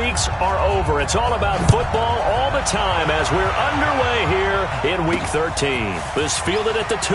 weeks are over. It's all about football all the time as we're underway here in Week 13. This fielded at the 2.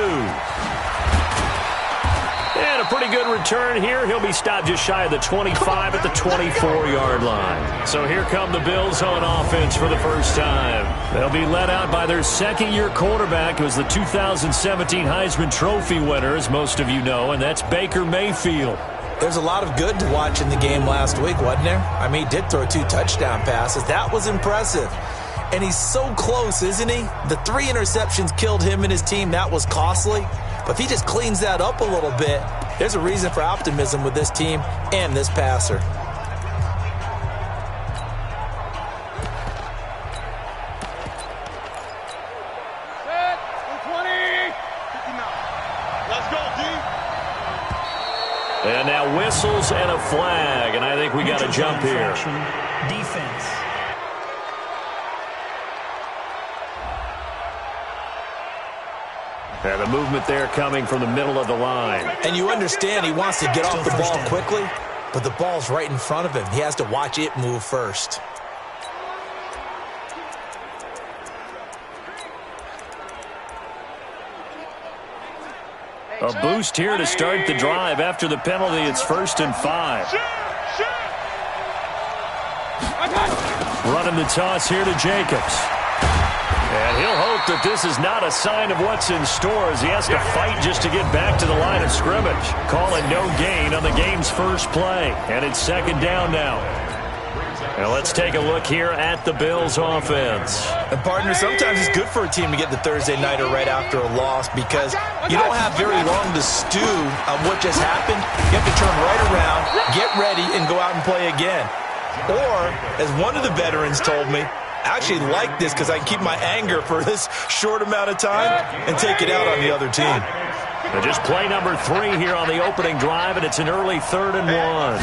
And a pretty good return here. He'll be stopped just shy of the 25 at the 24-yard line. So here come the Bills on offense for the first time. They'll be led out by their second-year quarterback, who was the 2017 Heisman Trophy winner, as most of you know, and that's Baker Mayfield. There's a lot of good to watch in the game last week, wasn't there? I mean, he did throw 2 touchdown passes. That was impressive. And he's so close, isn't he? The 3 interceptions killed him and his team. That was costly. But if he just cleans that up a little bit, there's a reason for optimism with this team and this passer. And now whistles and a flag, and I think we got to jump here. Defense. And the movement there coming from the middle of the line. And you understand he wants to get off the ball quickly, but the ball's right in front of him. He has to watch it move first. A boost here to start the drive. After the penalty, it's 1st and 5. Running the toss here to Jacobs. And he'll hope that this is not a sign of what's in store as he has to fight just to get back to the line of scrimmage. Calling no gain on the game's first play. And it's 2nd down now. Now let's take a look here at the Bills offense. And partner, sometimes it's good for a team to get the Thursday nighter right after a loss because you don't have very long to stew on what just happened. You have to turn right around, get ready, and go out and play again. Or, as one of the veterans told me, I actually like this because I can keep my anger for this short amount of time and take it out on the other team. And just play number 3 here on the opening drive, and it's an early 3rd and 1.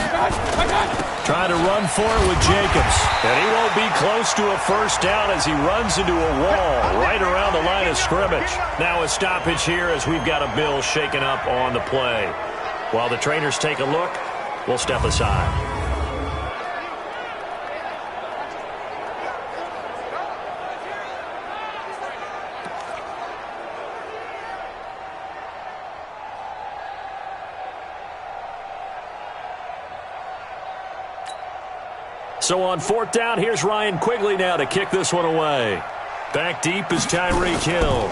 Trying to run for it with Jacobs. And he won't be close to a first down as he runs into a wall right around the line of scrimmage. Now a stoppage here as we've got a Bill shaken up on the play. While the trainers take a look, we'll step aside. So on 4th down, here's Ryan Quigley now to kick this one away. Back deep is Tyreek Hill.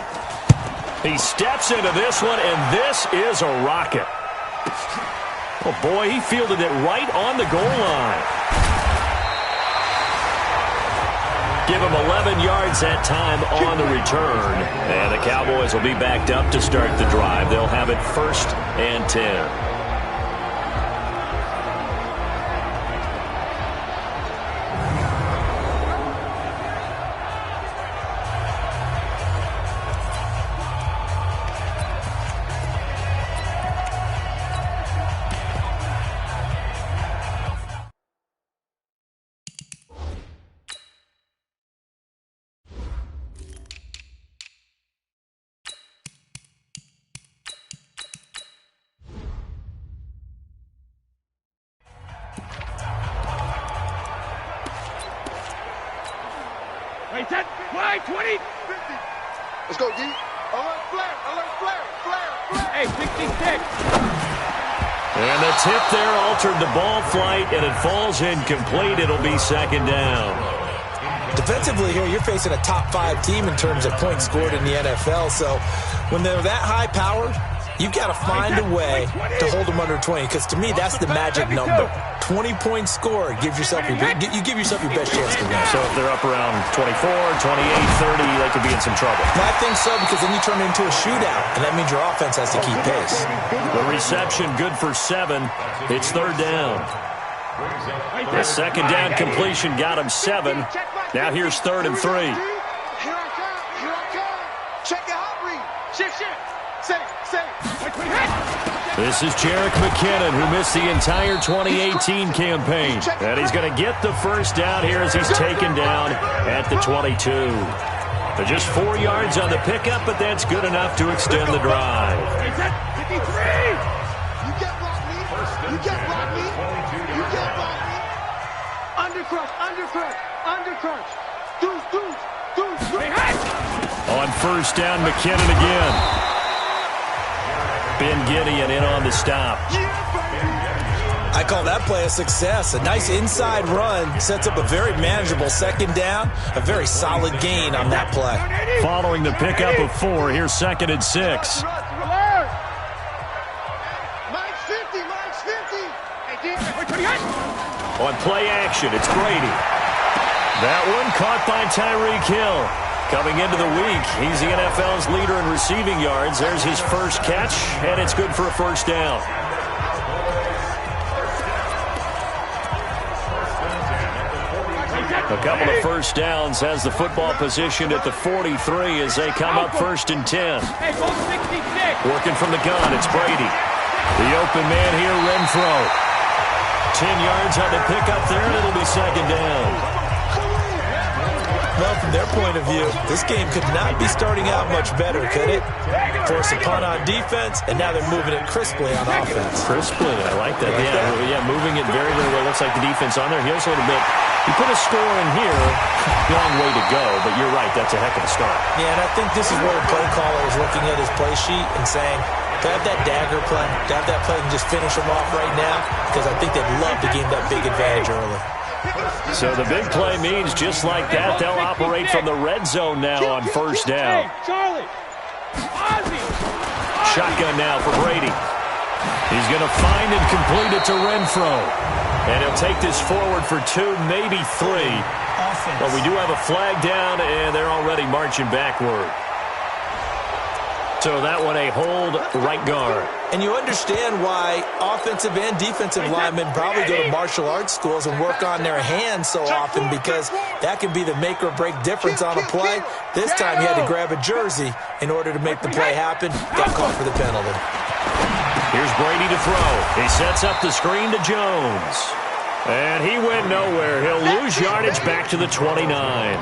He steps into this one, and this is a rocket. Oh, boy, he fielded it right on the goal line. Give him 11 yards that time on the return. And the Cowboys will be backed up to start the drive. They'll have it 1st and 10. Wide 20. 50. Let's go, D. Alert flare. Alert flare. Flare. Hey, 66. And the tip there altered the ball flight, and it falls incomplete. It'll be 2nd down. Defensively here, you're facing a top 5 team in terms of points scored in the NFL. So when they're that high-powered, you've got to find a way to hold them under 20, because to me, that's the magic number. 20-point score gives yourself you give yourself your best chance to win. So if they're up around 24, 28, 30, they could be in some trouble. I think so, because then you turn it into a shootout, and that means your offense has to keep pace. The reception good for 7. It's 3rd down. The 2nd down completion got him 7. Now here's 3rd and 3. Here I come. Check your hot read. Shift. Set it. This is Jerick McKinnon, who missed the entire 2018 campaign. And he's going to get the first down here as he's taken down at the 22. They're just 4 yards on the pickup, but that's good enough to extend the drive. You can't block me. You can't block me. Under undercrunch. Deuce. On first down, McKinnon again. Ben Gideon in on the stop. I call that play a success. A nice inside run sets up a very manageable second down. A very solid gain on that play. Following the pickup of 4, here's 2nd and 6. On play action, it's Brady. That one caught by Tyreek Hill. Coming into the week, he's the NFL's leader in receiving yards. There's his first catch, and it's good for a first down. A couple of first downs has the football position at the 43 as they come up 1st and 10. Working from the gun, it's Brady. The open man here, Renfro. 10 yards on the pickup there, and it'll be 2nd down. Well, from their point of view, this game could not be starting out much better, could it? Force a punt on defense, and now they're moving it crisply on offense. Crisply, I like that. Yeah, moving it very, very well. Looks like the defense on their heels a little bit. You put a score in here, long way to go, but you're right, that's a heck of a start. Yeah, and I think this is where the play caller is looking at his play sheet and saying, to have that dagger play, to have that play and just finish them off right now, because I think they'd love to gain that big advantage early. So the big play means just like that, they'll operate from the red zone now on first down. Shotgun now for Brady. He's going to find and complete it to Renfro. And he'll take this forward for 2, maybe 3. But we do have a flag down, and they're already marching backward. So that one a hold right guard. And you understand why offensive and defensive linemen probably go to martial arts schools and work on their hands so often, because that can be the make or break difference on a play. This time he had to grab a jersey in order to make the play happen. Got caught for the penalty. Here's Brady to throw. He sets up the screen to Jones. And he went nowhere. He'll lose yardage back to the 29.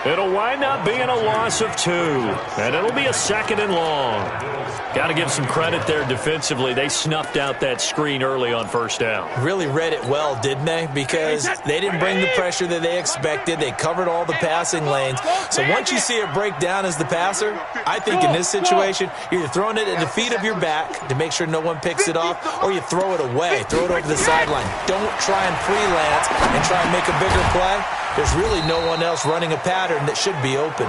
It'll wind up being a loss of 2, and it'll be a 2nd and long. Got to give some credit there defensively. They snuffed out that screen early on first down. Really read it well, didn't they? Because they didn't bring the pressure that they expected. They covered all the passing lanes. So once you see it break down as the passer, I think in this situation, you're either throwing it at the feet of your back to make sure no one picks it off, or you throw it away, throw it over the sideline. Don't try and freelance and try and make a bigger play. There's really no one else running a pattern that should be open.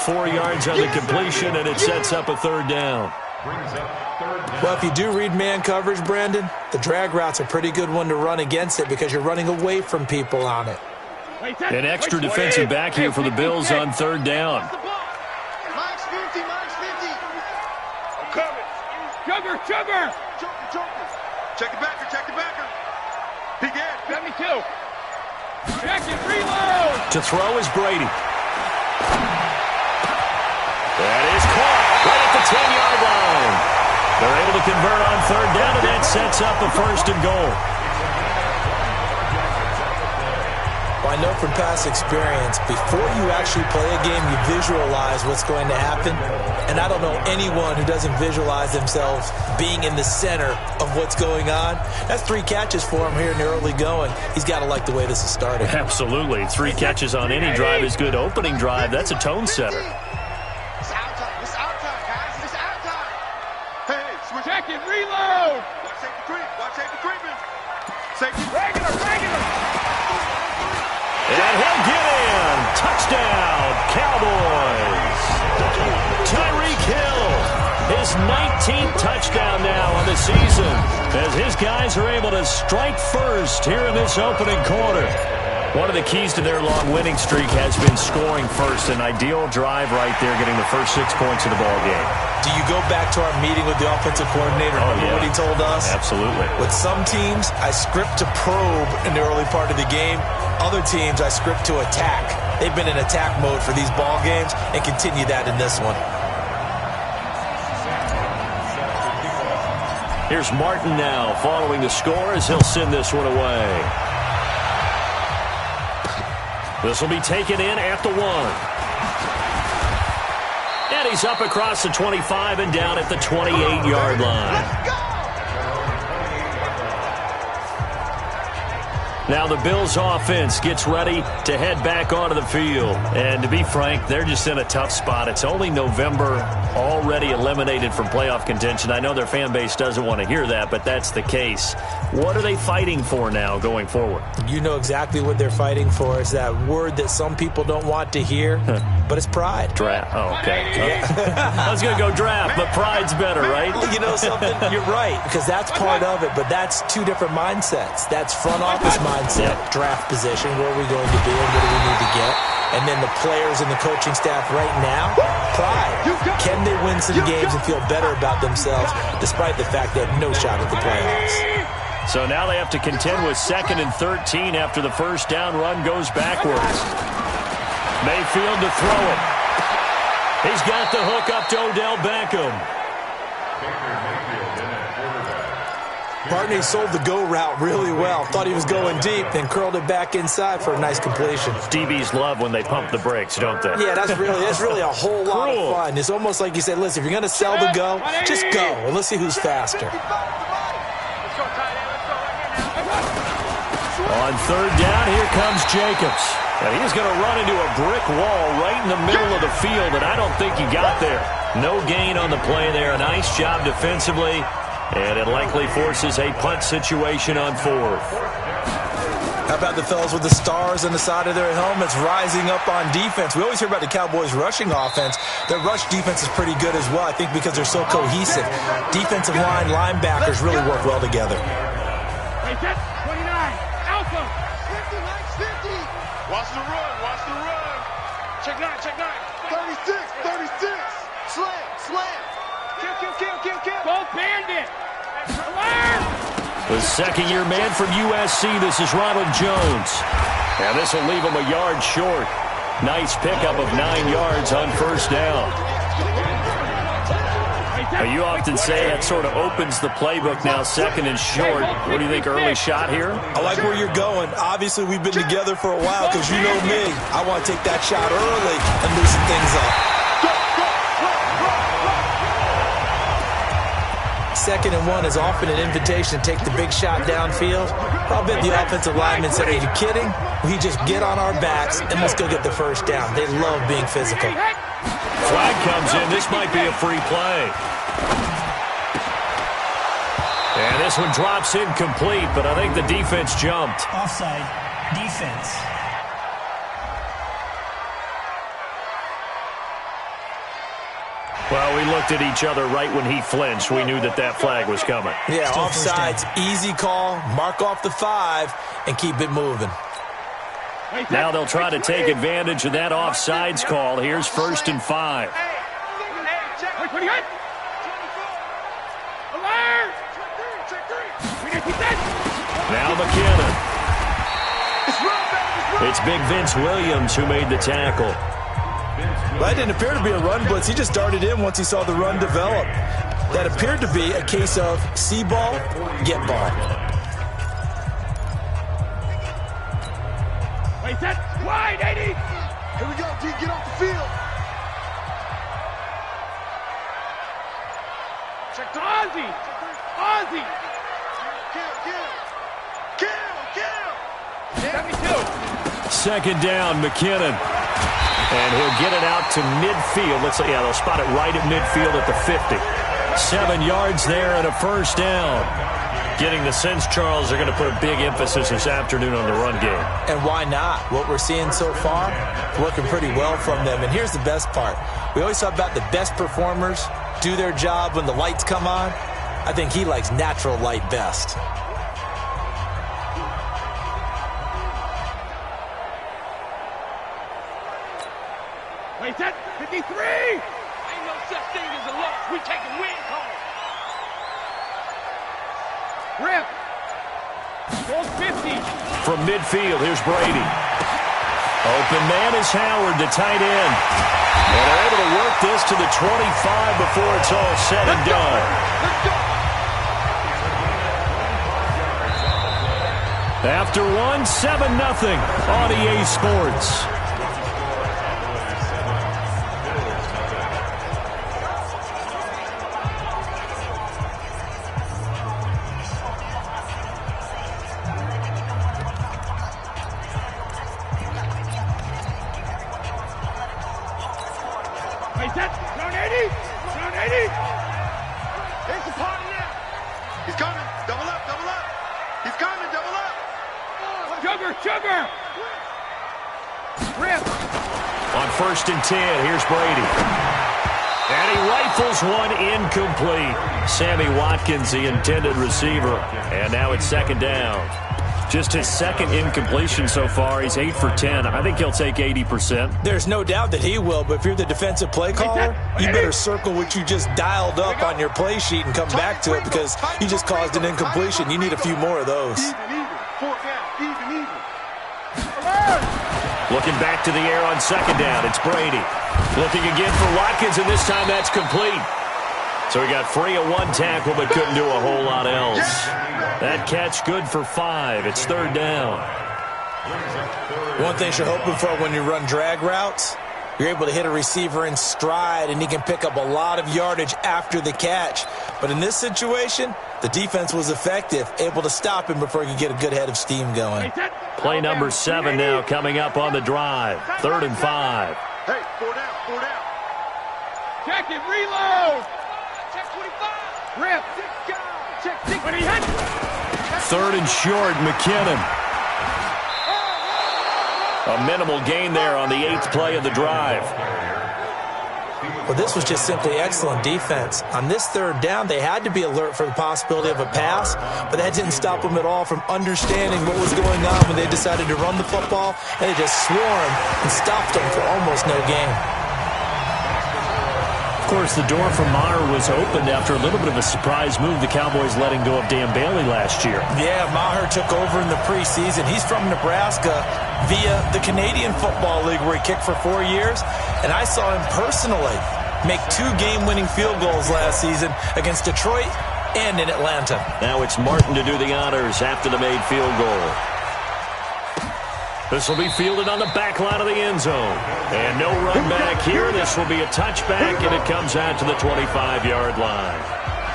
4 yards on the completion, and it sets up a 3rd down. Well, if you do read man coverage, Brandon, the drag route's a pretty good one to run against it because you're running away from people on it. An extra defensive back here for the Bills on 3rd down. Mike's 50. I'm coming. Chugger. Check the backer. Peek in. 72. Check it, reload. To throw is Brady. That is caught right at the 10-yard line. They're able to convert on 3rd down, and that sets up a 1st and goal. Well, I know from past experience, before you actually play a game, you visualize what's going to happen. And I don't know anyone who doesn't visualize themselves being in the center of what's going on. That's 3 catches for him here in the early going. He's got to like the way this is starting. Absolutely. 3 catches on any drive is good. Opening drive, that's a tone setter. It's out time, guys. It's out time. Hey, switch. Check it, reload. Watch safety creeping. Safety. Regular. And he'll get in. Touchdown, Cowboys. Tyreek Hill, his 19th touchdown now on the season, as his guys are able to strike first here in this opening quarter. One of the keys to their long winning streak has been scoring first. An ideal drive right there, getting the first 6 points of the ball game. Do you go back to our meeting with the offensive coordinator? Remember what he told us? Absolutely. With some teams, I script to probe in the early part of the game. Other teams, I script to attack. They've been in attack mode for these ball games and continue that in this one. Here's Martin now following the score as he'll send this one away. This will be taken in at the 1. And he's up across the 25 and down at the 28-yard line. Now the Bills offense gets ready to head back onto the field. And to be frank, they're just in a tough spot. It's only November, already eliminated from playoff contention. I know their fan base doesn't want to hear that, but that's the case. What are they fighting for now going forward? You know exactly what they're fighting for. It's that word that some people don't want to hear, but it's pride. Draft. Oh, okay. I was going to go draft, but pride's better, right? You know something? You're right, because that's part of it, but that's two different mindsets. That's front office mindset, draft position, where are we going to be and what do we need to get? And then the players and the coaching staff right now, pride. Can they win some games and feel better about themselves despite the fact they have no shot at the playoffs? So now they have to contend with 2nd and 13 after the first down run goes backwards. Mayfield to throw it. He's got the hook up to Odell Beckham. Bartney sold the go route really well. Thought he was going deep, then curled it back inside for a nice completion. DBs love when they pump the brakes, don't they? Yeah, that's really a whole lot of fun. It's almost like you said, listen, if you're going to sell the go, just go, and let's see who's faster. On 3rd down, here comes Jacobs. And he's going to run into a brick wall right in the middle of the field, and I don't think he got there. No gain on the play there. A nice job defensively, and it likely forces a punt situation on 4th. How about the fellas with the stars on the side of their helmets rising up on defense? We always hear about the Cowboys' rushing offense. Their rush defense is pretty good as well, I think, because they're so cohesive. Defensive line, linebackers really work well together. 29, Alpha. 50. Watch the run. Check 9. 36. Slam. Kill. Both bandit. The second-year man from USC, this is Ronald Jones. And this will leave him a yard short. Nice pickup of 9 yards on 1st down. Now, you often say that sort of opens the playbook now, 2nd and short. What do you think, early shot here? I like where you're going. Obviously, we've been together for a while because you know me. I want to take that shot early and loosen things up. 2nd and 1 is often an invitation to take the big shot downfield. I'll bet the offensive lineman said, are you kidding? We just get on our backs and let's go get the first down. They love being physical. Flag comes in. This might be a free play. And this one drops incomplete, but I think the defense jumped. Offside. Defense. Well, we looked at each other right when he flinched. We knew that flag was coming. Yeah, offsides, easy call, mark off the 5, and keep it moving. Now they'll try to take advantage of that offsides call. Here's 1st and 5. Now McKinnon. It's big Vince Williams who made the tackle. Well, that didn't appear to be a run blitz. He just darted in once he saw the run develop. That appeared to be a case of see ball, get ball. Wait, that's wide, 80. Here we go, D. Get off the field. Check to Ozzy. Kill. 2nd down, McKinnon. And he'll get it out to midfield. They'll spot it right at midfield at the 50. 7 yards there and a 1st down. Getting the sense, Charles, they're going to put a big emphasis this afternoon on the run game. And why not? What we're seeing so far, working pretty well from them. And here's the best part. We always talk about the best performers do their job when the lights come on. I think he likes natural light best. Wait, that's 53! Ain't no such thing as a loss. We taking win calls. Rip. Goal 50. From midfield, here's Brady. Open man is Howard, the tight end. And they're able to work this to the 25 before it's all said and done. After 7-0 on EA Sports. 1st and 10. Here's Brady. And he rifles one incomplete. Sammy Watkins, the intended receiver. And now it's 2nd down. Just his 2nd incompletion so far. He's 8 for 10. I think he'll take 80%. There's no doubt that he will, but if you're the defensive play caller, you better circle what you just dialed up on your play sheet and come back to it because you just caused an incompletion. You need a few more of those. Looking back to the air on 2nd down. It's Brady. Looking again for Watkins, and this time that's complete. So he got free of one tackle but couldn't do a whole lot else. That catch good for 5. It's 3rd down. One thing you're hoping for when you run drag routes, you're able to hit a receiver in stride, and he can pick up a lot of yardage after the catch. But in this situation, the defense was effective, able to stop him before he could get a good head of steam going. Play number 7 now coming up on the drive. 3rd and 5. Hey, 4 down, 4 down. Check it, reload. Check 25. Rip. Check 6. When he hit. 3rd and short, McKinnon. A minimal gain there on the 8th play of the drive. Well, this was just simply excellent defense. On this 3rd down, they had to be alert for the possibility of a pass, but that didn't stop them at all from understanding what was going on when they decided to run the football, and they just swarmed and stopped them for almost no gain. Of course, the door for Maher was opened after a little bit of a surprise move, the Cowboys letting go of Dan Bailey last year. Yeah, Maher took over in the preseason. He's from Nebraska via the Canadian Football League where he kicked for 4 years, and I saw him personally make 2 game-winning field goals last season against Detroit and in Atlanta. Now it's Martin to do the honors after the made field goal. This will be fielded on the back line of the end zone. And no run back here. This will be a touchback, and it comes out to the 25-yard line.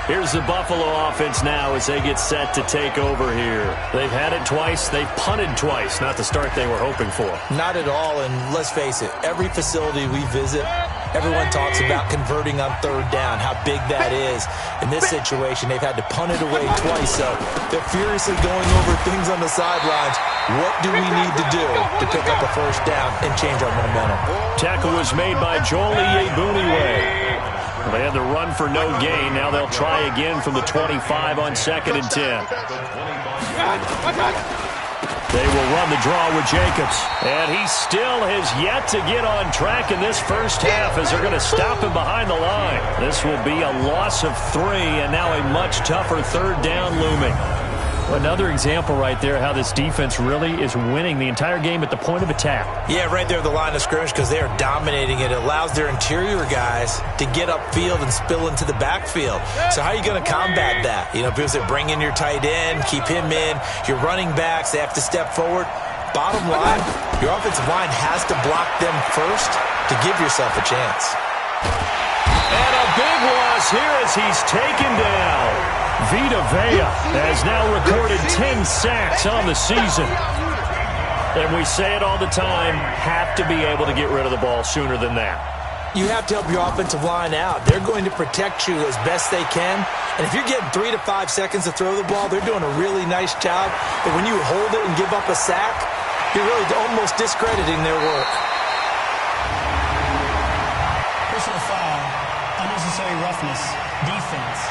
Here's the Buffalo offense now as they get set to take over here. They've had it twice. They've punted twice. Not the start they were hoping for. Not at all, and let's face it, every facility we visit, everyone talks about converting on 3rd down, how big that is. In this situation, they've had to punt it away twice, so they're furiously going over things on the sidelines. What do we need to do to pick up a 1st down and change our momentum? Tackle was made by Joel Iyiegbuniwe. They had the run for no gain. Now they'll try again from the 25 on 2nd and 10. They will run the draw with Jacobs. And he still has yet to get on track in this first half as they're going to stop him behind the line. This will be a loss of 3 and now a much tougher 3rd down looming. Another example right there how this defense really is winning the entire game at the point of attack. Yeah, right there at the line of scrimmage because they are dominating it. It allows their interior guys to get upfield and spill into the backfield. So how are you going to combat that? You know, because they bring in your tight end, keep him in. Your running backs, they have to step forward. Bottom line, your offensive line has to block them first to give yourself a chance. And a big loss here as he's taken down. Vita Vea has now recorded 10 sacks on the season. And we say it all the time, have to be able to get rid of the ball sooner than that. You have to help your offensive line out. They're going to protect you as best they can. And if you're getting 3 to 5 seconds to throw the ball, they're doing a really nice job. But when you hold it and give up a sack, you're really almost discrediting their work. Personal foul, unnecessary roughness, defense.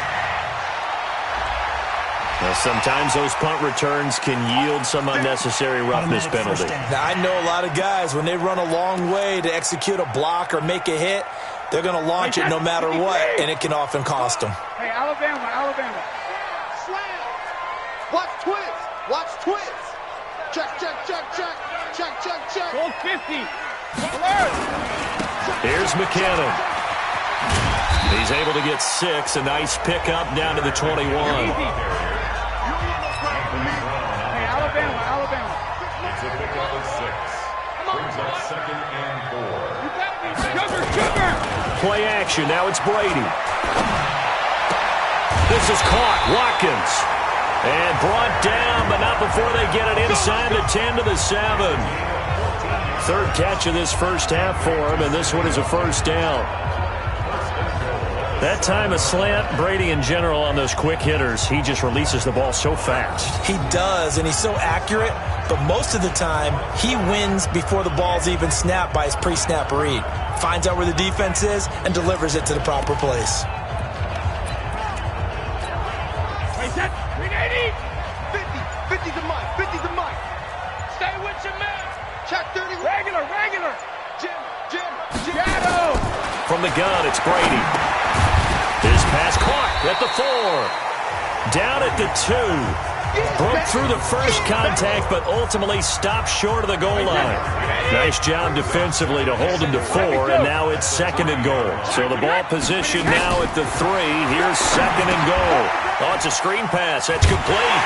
Now, sometimes those punt returns can yield some unnecessary roughness penalty. Now, I know a lot of guys, when they run a long way to execute a block or make a hit, they're going to launch it no matter what, and it can often cost them. Hey, Alabama. Slam. Watch twist. Check. Goal 50. Alert. Here's McKinnon. He's able to get 6. A nice pickup down to the 21. Alabama. It's a pickup of 6. Brings up 2nd and 4. Sugar. Play action. Now it's Brady. This is caught. Watkins. And brought down, but not before they get it inside the 10 to the 7. 3rd catch of this first half for him, and this one is a 1st down. That time a slant, Brady in general on those quick hitters, he just releases the ball so fast. He does, and he's so accurate, but most of the time he wins before the ball's even snapped by his pre-snap read. Finds out where the defense is and delivers it to the proper place. Reset. 380. 50. 50's a mic. 50's a mic. Stay with your man. Check 30. Regular. Jim. Shadow. From the gun, it's Brady. His pass caught at the 4. Down at the 2. Broke through the first contact, but ultimately stopped short of the goal line. Nice job defensively to hold him to 4, and now it's 2nd and goal. So the ball position now at the 3. Here's 2nd and goal. Oh, it's a screen pass. That's complete.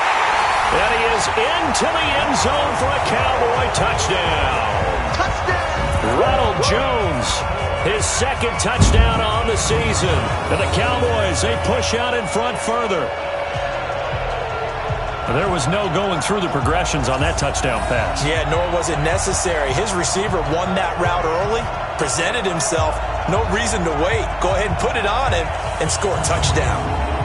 And he is into the end zone for a Cowboy touchdown. Ronald Jones, his 2nd touchdown on the season. And the Cowboys, they push out in front further. There was no going through the progressions on that touchdown pass. Yeah, nor was it necessary. His receiver won that route early, presented himself, no reason to wait. Go ahead and put it on him and score a touchdown.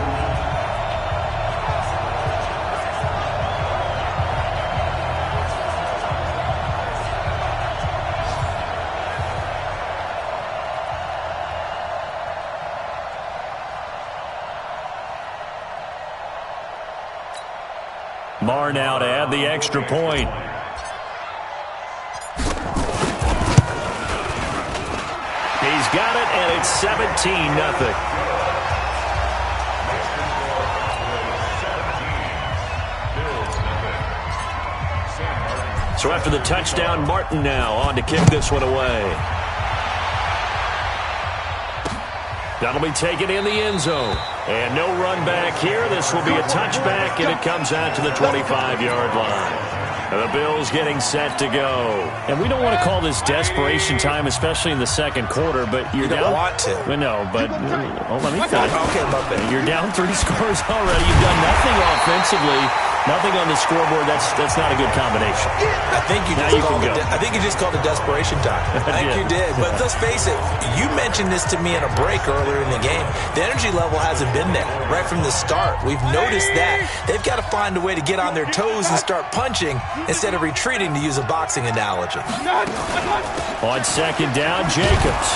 Marr now to add the extra point. He's got it, and it's 17-0. So after the touchdown, Martin now on to kick this one away. That'll be taken in the end zone. And no run back here. This will be a touchback, and it comes out to the 25-yard line. And the Bills getting set to go. And we don't want to call this desperation time, especially in the second quarter, but you're down. You don't want to. Well, no, but let me finish. Okay, my bad. You're down 3 scores already. You've done nothing offensively. Nothing on the scoreboard. That's not a good combination. I think you just called it desperation time. I think you did. But let's face it, you mentioned this to me in a break earlier in the game. The energy level hasn't been there right from the start. We've noticed that. They've got to find a way to get on their toes and start punching instead of retreating, to use a boxing analogy. On 2nd down, Jacobs.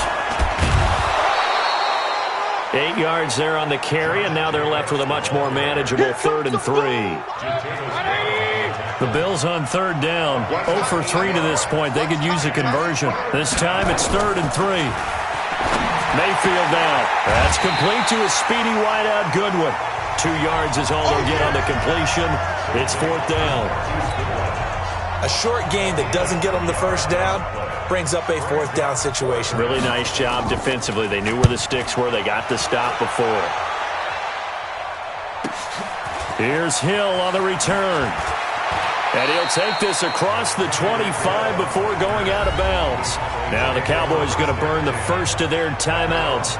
8 yards there on the carry, and now they're left with a much more manageable 3rd and 3. The Bills on 3rd down, 0 for 3 to this point. They could use a conversion. This time it's 3rd and 3. Mayfield down. That's complete to a speedy wideout Goodwin. 2 yards is all they'll get on the completion. It's 4th down. A short game that doesn't get them the first down brings up a 4th down situation. Really nice job defensively. They knew where the sticks were. They got the stop before. Here's Hill on the return. And he'll take this across the 25 before going out of bounds. Now the Cowboys going to burn the first of their timeouts.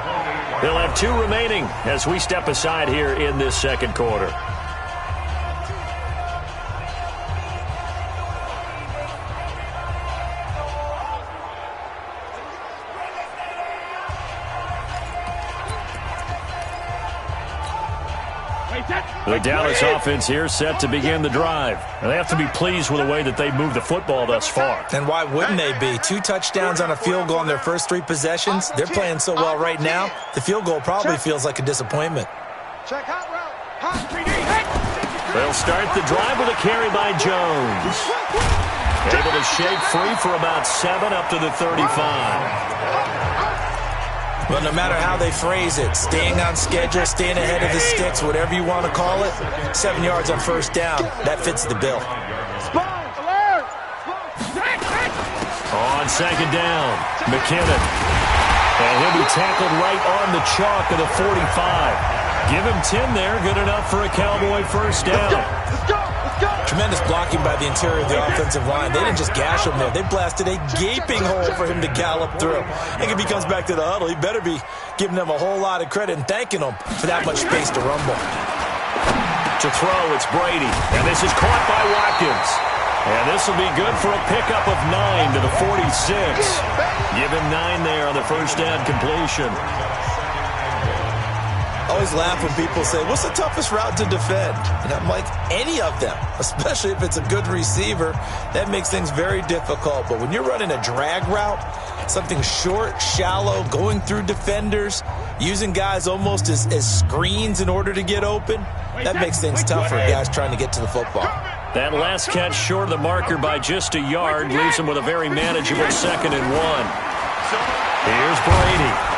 They'll have 2 remaining as we step aside here in this second quarter. The Dallas offense here set to begin the drive. They have to be pleased with the way that they've moved the football thus far. And why wouldn't they be? 2 touchdowns on a field goal in their first 3 possessions. They're playing so well right now, the field goal probably feels like a disappointment. They'll start the drive with a carry by Jones. Able to shake free for about 7 up to the 35. Well, no matter how they phrase it, staying on schedule, staying ahead of the sticks, whatever you want to call it, 7 yards on first down, that fits the bill. On 2nd down, McKinnon. And he'll be tackled right on the chalk of the 45. Give him 10 there, good enough for a Cowboy first down. Tremendous blocking by the interior of the offensive line. They didn't just gash him there. They blasted a gaping hole for him to gallop through. I think if he comes back to the huddle, he better be giving them a whole lot of credit and thanking them for that much space to rumble. To throw, it's Brady. And this is caught by Watkins. And this will be good for a pickup of 9 to the 46. Give him 9 there on the first down completion. I always laugh when people say, what's the toughest route to defend? And I'm like, any of them, especially if it's a good receiver. That makes things very difficult. But when you're running a drag route, something short, shallow, going through defenders, using guys almost as screens in order to get open, that makes things tough for guys trying to get to the football. That last catch short of the marker by just a yard leaves him with a very manageable 2nd and 1. Here's Brady.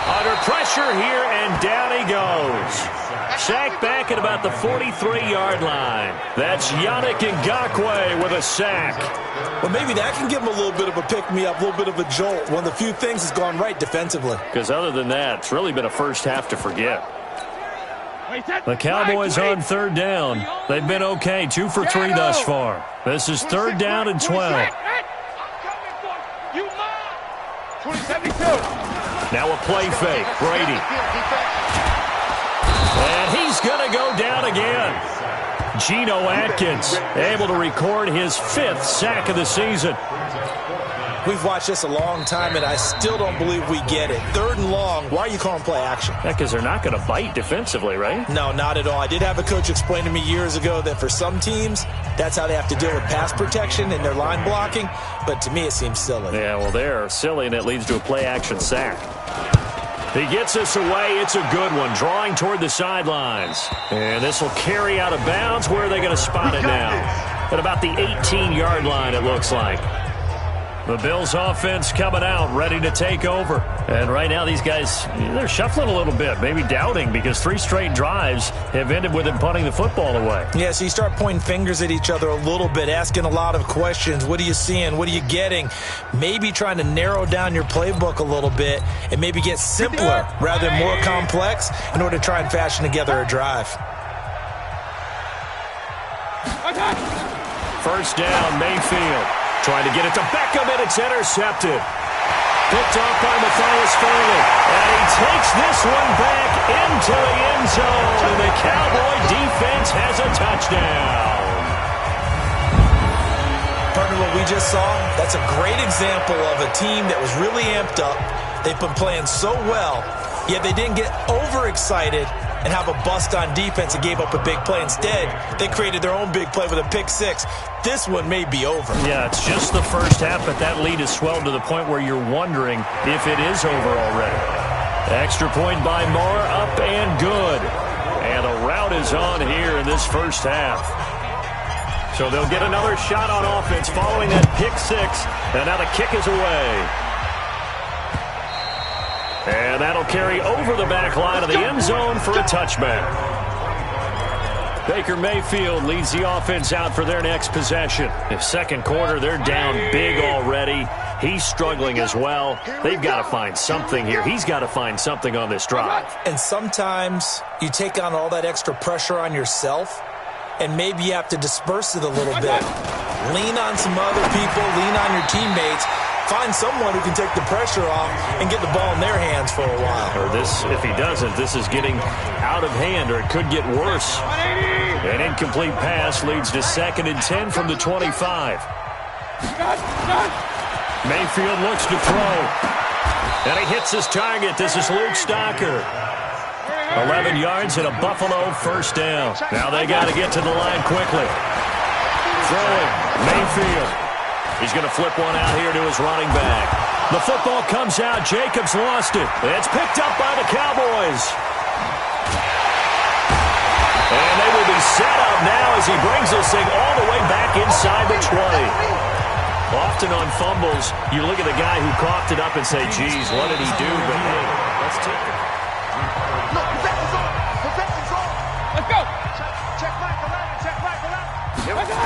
Under pressure here, and down he goes. Sacked back at about the 43-yard line. That's Yannick Ngakoue with a sack. Well, maybe that can give him a little bit of a pick-me-up, a little bit of a jolt. One of the few things that's gone right defensively. Because other than that, it's really been a first half to forget. The Cowboys on 3rd down. They've been okay, 2 for 3 thus far. This is 3rd down and 12. Now a play fake. Brady. And he's going to go down again. Geno Atkins able to record his 5th sack of the season. We've watched this a long time, and I still don't believe we get it. 3rd and long, why are you calling play action? Yeah, because they're not going to bite defensively, right? No, not at all. I did have a coach explain to me years ago that for some teams, that's how they have to deal with pass protection and their line blocking. But to me, it seems silly. Yeah, well, they're silly, and it leads to a play action sack. He gets us away. It's a good one, drawing toward the sidelines. And this will carry out of bounds. Where are they going to spot it now? At about the 18-yard line, it looks like. The Bills offense coming out, ready to take over. And right now these guys, they're shuffling a little bit, maybe doubting, because 3 straight drives have ended with them punting the football away. Yeah, so you start pointing fingers at each other a little bit, asking a lot of questions. What are you seeing? What are you getting? Maybe trying to narrow down your playbook a little bit and maybe get simpler rather than more complex in order to try and fashion together a drive. First down, Mayfield. Trying to get it to Beckham, and it's intercepted. Picked off by Matthias Fairley. And he takes this one back into the end zone. And the Cowboy defense has a touchdown. Partner, what we just saw, that's a great example of a team that was really amped up. They've been playing so well, yet they didn't get overexcited and have a bust on defense and gave up a big play. Instead, they created their own big play with a pick 6. This one may be over. Yeah, it's just the first half, but that lead has swelled to the point where you're wondering if it is over already. Extra point by Moore, up and good. And the route is on here in this first half. So they'll get another shot on offense following that pick 6. And now the kick is away. And that'll carry over the back line of the end zone for a touchback. Baker Mayfield leads the offense out for their next possession. In second quarter, they're down big already. He's struggling as well. They've got to find something here. He's got to find something on this drive. And sometimes you take on all that extra pressure on yourself, and maybe you have to disperse it a little bit. Lean on some other people, lean on your teammates. Find someone who can take the pressure off and get the ball in their hands for a while. Or this, if he doesn't, this is getting out of hand, or it could get worse. An incomplete pass leads to 2nd and 10 from the 25. Mayfield looks to throw. And he hits his target. This is Luke Stocker. 11 yards and a Buffalo first down. Now they got to get to the line quickly. Throwing, Mayfield. He's going to flip one out here to his running back. The football comes out. Jacobs lost it. It's picked up by the Cowboys. And they will be set up now as he brings this thing all the way back inside the 20. Often on fumbles, you look at the guy who coughed it up and say, geez, what did he do? But hey, let's take it. Look, possession's on. Possession's on. Let's go. Check Michael out. Check Michael out. Here we go.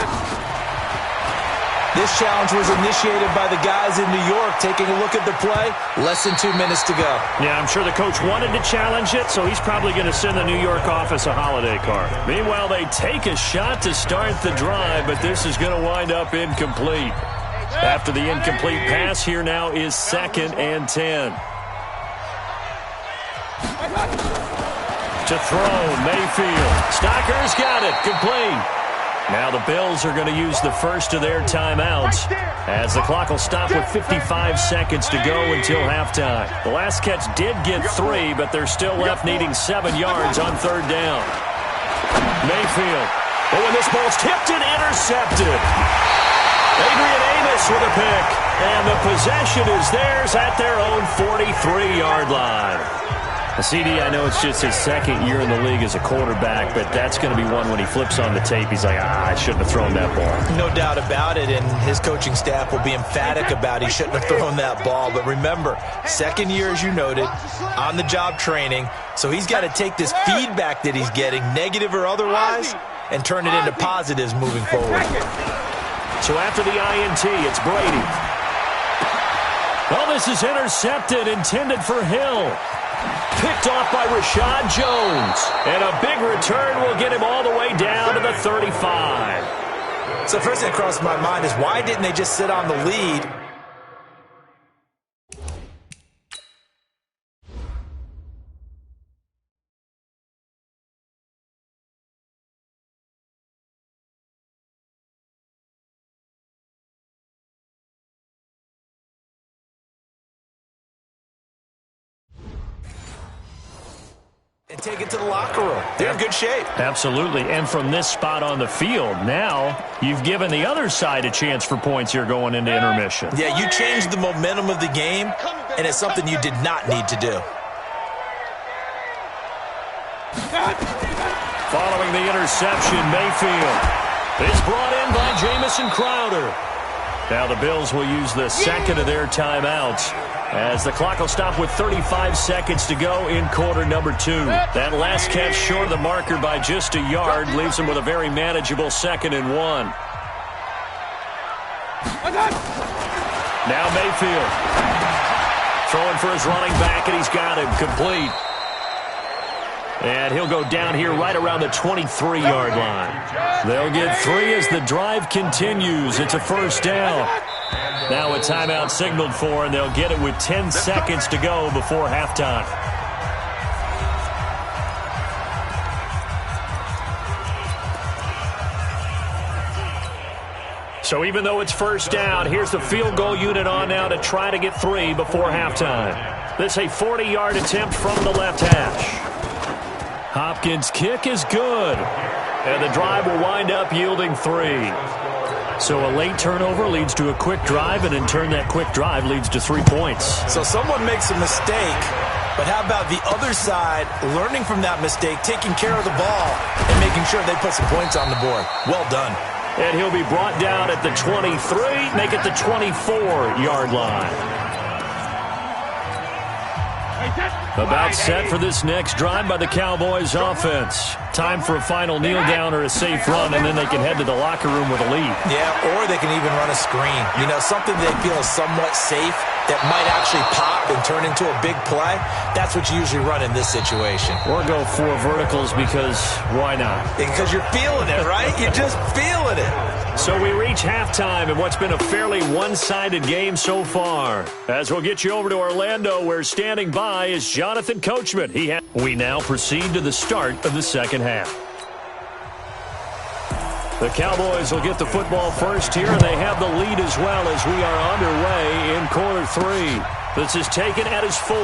This challenge was initiated by the guys in New York. Taking a look at the play, less than 2 minutes to go. Yeah, I'm sure the coach wanted to challenge it, so he's probably going to send the New York office a holiday card. Meanwhile, they take a shot to start the drive, but this is going to wind up incomplete. After the incomplete pass, here now is 2nd and 10. To throw, Mayfield. Stocker's got it, complete. Now the Bills are going to use the first of their timeouts as the clock will stop with 55 seconds to go until halftime. The last catch did get 3, but they're still left needing 7 yards on third down. Mayfield. Oh, and this ball's tipped and intercepted. Adrian Amos with a pick. And the possession is theirs at their own 43-yard line. CD, I know it's just his second year in the league as a quarterback, but that's going to be one when he flips on the tape, he's like, I shouldn't have thrown that ball. No doubt about it, and his coaching staff will be emphatic about he shouldn't have thrown that ball. But remember, second year, as you noted, on-the-job training, so he's got to take this feedback that he's getting, negative or otherwise, and turn it into positives moving forward. So after the INT, it's Brady. Oh, this is intercepted, intended for Hill. Picked off by Rashad Jones. And a big return will get him all the way down to the 35. So first thing that crossed my mind is why didn't they just sit on the lead? And take it to the locker room. They're in good shape. Absolutely. And from this spot on the field, now you've given the other side a chance for points here going into intermission. Yeah, you changed the momentum of the game, and it's something you did not need to do. Following the interception, Mayfield is brought in by Jamison Crowder. Now the Bills will use the second of their timeouts as the clock will stop with 35 seconds to go in quarter number 2. That last catch short of the marker by just a yard leaves them with a very manageable 2nd and 1. Now Mayfield throwing for his running back, and he's got him complete. And he'll go down here right around the 23-yard line. They'll get 3 as the drive continues. It's a first down. Now a timeout signaled for, and they'll get it with 10 seconds to go before halftime. So even though it's first down, here's the field goal unit on now to try to get 3 before halftime. This a 40-yard attempt from the left hash. Hopkins' kick is good, and the drive will wind up yielding 3. So a late turnover leads to a quick drive, and in turn that quick drive leads to 3 points. So someone makes a mistake, but how about the other side learning from that mistake, taking care of the ball, and making sure they put some points on the board? Well done. And he'll be brought down at the 23, make it the 24-yard line. About set for this next drive by the Cowboys offense. Time for a final kneel down or a safe run, and then they can head to the locker room with a lead. Yeah, or they can even run a screen. You know, something they feel is somewhat safe that might actually pop and turn into a big play. That's what you usually run in this situation. Or go 4 verticals because why not? Because you're feeling it, right? You're just feeling it. So we reach halftime in what's been a fairly one-sided game so far. As we'll get you over to Orlando, where standing by is Jonathan Coachman. We now proceed to the start of the second half. The Cowboys will get the football first here, and they have the lead as well as we are underway in quarter 3. This is taken at his 4.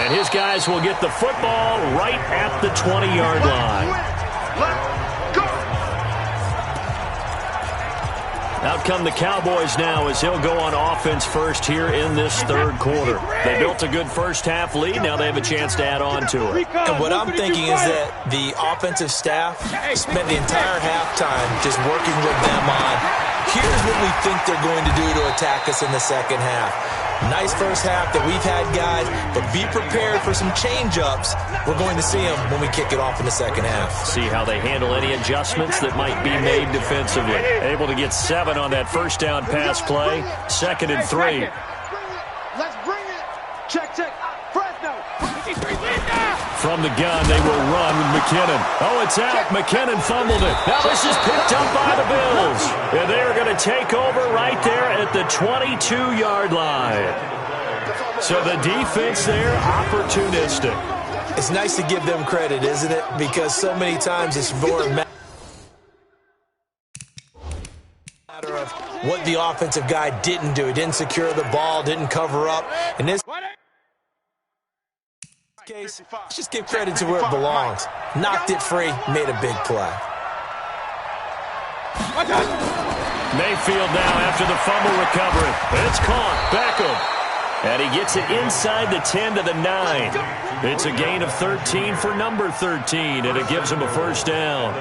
And his guys will get the football right at the 20-yard line. Out come the Cowboys now as he'll go on offense first here in this third quarter. They built a good first-half lead. Now they have a chance to add on to it. And what I'm thinking is that the offensive staff spent the entire halftime just working with them on, here's what we think they're going to do to attack us in the second half. Nice first half that we've had, guys, but be prepared for some change-ups. We're going to see them when we kick it off in the second half. See how they handle any adjustments that might be made defensively. Able to get 7 on that first down pass play. 2nd and 3. Let's bring it. Check. Fresno. From the gun, they will run with McKinnon. Oh, it's out. McKinnon fumbled it. Now this is picked up by the Bills. And they're going to take over right there at the 22-yard line. So the defense there, opportunistic. It's nice to give them credit, isn't it? Because so many times it's more a matter of what the offensive guy didn't do. He didn't secure the ball, didn't cover up. In this case, let's just give credit to where it belongs. Knocked it free, made a big play. Mayfield now after the fumble recovery. It's caught. Beckham. And he gets it inside the 10 to the 9. It's a gain of 13 for number 13, and it gives him a first down.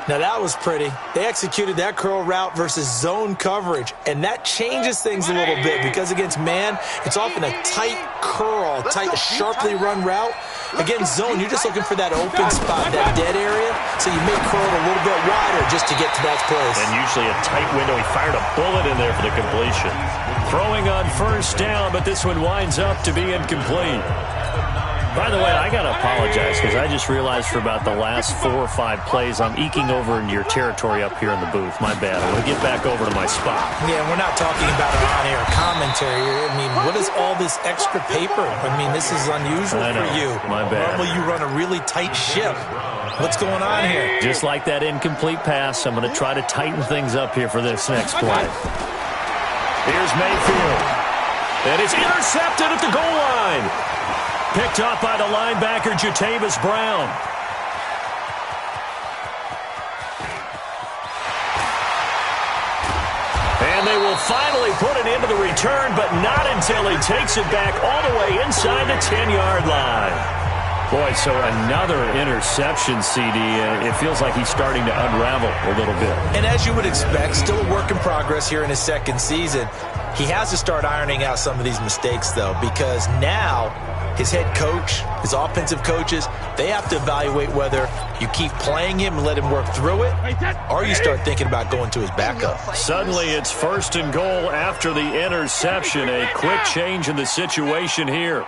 Now that was pretty. They executed that curl route versus zone coverage, and that changes things a little bit because against man, it's often a tight curl, tight, sharply run route. Against zone, you're just looking for that open spot, that dead area, so you may curl it a little bit wider just to get to that place. And usually a tight window. He fired a bullet in there for the completion. Throwing on first down, but this one winds up to be incomplete. By the way, I got to apologize because I just realized for about the last 4 or 5 plays, I'm eking over into your territory up here in the booth. My bad. I'm going to get back over to my spot. Yeah, we're not talking about an on-air commentary. I mean, what is all this extra paper? I mean, this is unusual for you. My bad. Normally you run a really tight ship. What's going on here? Just like that incomplete pass, I'm going to try to tighten things up here for this next play. Here's Mayfield. And it's intercepted at the goal line. Picked up by the linebacker, Jatavis Brown. And they will finally put it into the return, but not until he takes it back all the way inside the 10-yard line. Boy, so another interception, CD. It feels like he's starting to unravel a little bit. And as you would expect, still a work in progress here in his second season. He has to start ironing out some of these mistakes, though, because now his head coach, his offensive coaches, they have to evaluate whether you keep playing him and let him work through it, or you start thinking about going to his backup. Suddenly it's first and goal after the interception. A quick change in the situation here.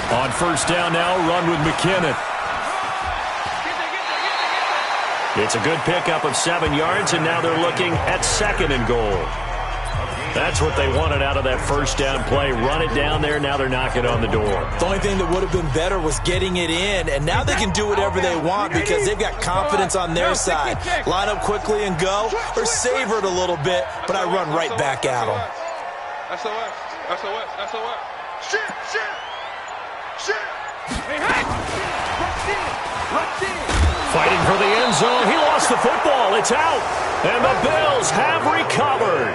On first down now, run with McKinnon. It's a good pickup of 7 yards, and now they're looking at second and goal. That's what they wanted out of that first down play. Run it down there. Now they're knocking on the door. The only thing that would have been better was getting it in, and now they can do whatever they want because they've got confidence on their side. Line up quickly and go, or savor it a little bit, but I run right back at them. SOS. Shit. Fighting for the end zone. He lost the football. It's out. And the Bills have recovered.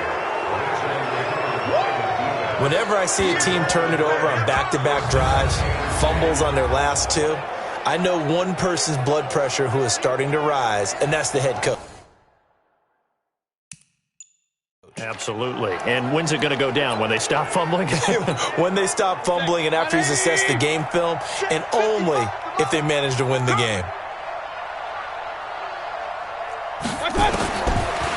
Whenever I see a team turn it over on back-to-back drives, fumbles on their last 2, I know one person's blood pressure who is starting to rise, and that's the head coach. Absolutely. And when's it going to go down? When they stop fumbling? When they stop fumbling and after he's assessed the game film, and only if they manage to win the game.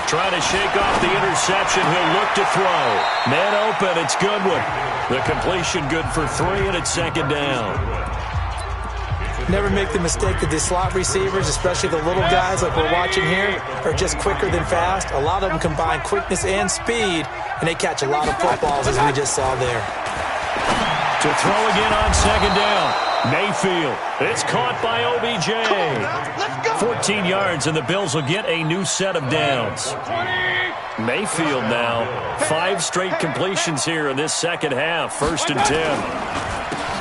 Trying to shake off the interception. He'll look to throw. Man open. It's Goodwin. The completion good for 3, and it's second down. Never make the mistake that the slot receivers, especially the little guys like we're watching here, are just quicker than fast. A lot of them combine quickness and speed, and they catch a lot of footballs, as we just saw there. To throw again on second down. Mayfield. It's caught by OBJ. 14 yards, and the Bills will get a new set of downs. Mayfield now. 5 straight completions here in this second half. First and 10.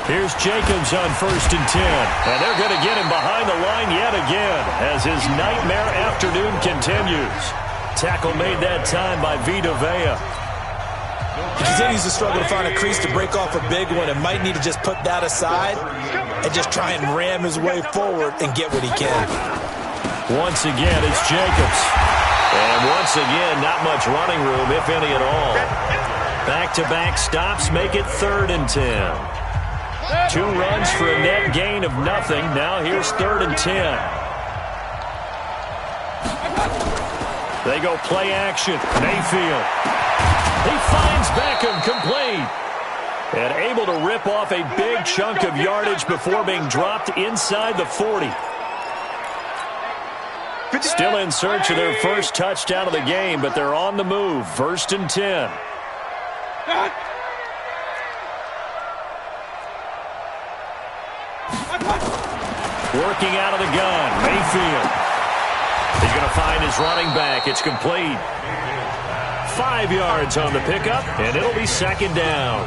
Here's Jacobs on first and 10. And they're going to get him behind the line yet again as his nightmare afternoon continues. Tackle made that time by Vita Vea. He continues to struggle to find a crease to break off a big one and might need to just put that aside and just try and ram his way forward and get what he can. Once again, it's Jacobs. And once again, not much running room, if any at all. Back-to-back stops make it 3rd and 10. 2 runs for a net gain of nothing. Now here's 3rd and 10. They go play action. Mayfield. He finds Beckham complete. And able to rip off a big chunk of yardage before being dropped inside the 40. Still in search of their first touchdown of the game, but they're on the move. 1st and 10. Working out of the gun, Mayfield. He's going to find his running back. It's complete. 5 yards on the pickup, and it'll be second down.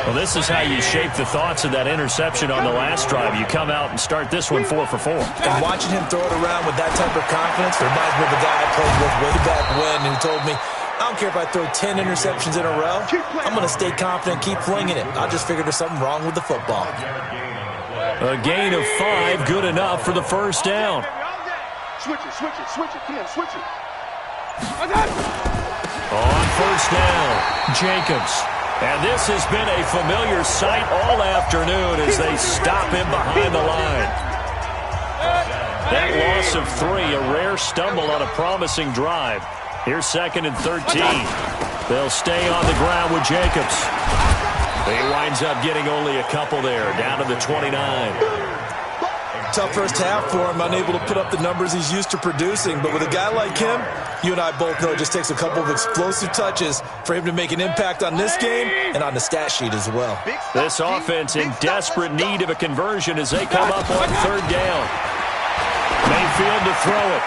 Well, this is how you shape the thoughts of that interception on the last drive. You come out and start this one 4 for 4. And watching him throw it around with that type of confidence reminds me of a guy I played with way back when who told me, I don't care if I throw 10 interceptions in a row. I'm going to stay confident, keep flinging it. I just figured there's something wrong with the football. A gain of 5, good enough for the first down. Switch it, Tim, switch it. On first down, Jacobs. And this has been a familiar sight all afternoon as they stop him behind the line. That loss of 3, a rare stumble on a promising drive. Here's 2nd and 13. They'll stay on the ground with Jacobs. He winds up getting only a couple there, down to the 29. Tough first half for him, unable to put up the numbers he's used to producing. But with a guy like him, you and I both know it just takes a couple of explosive touches for him to make an impact on this game and on the stat sheet as well. This offense in desperate need of a conversion as they come up on 3rd down. Mayfield to throw it.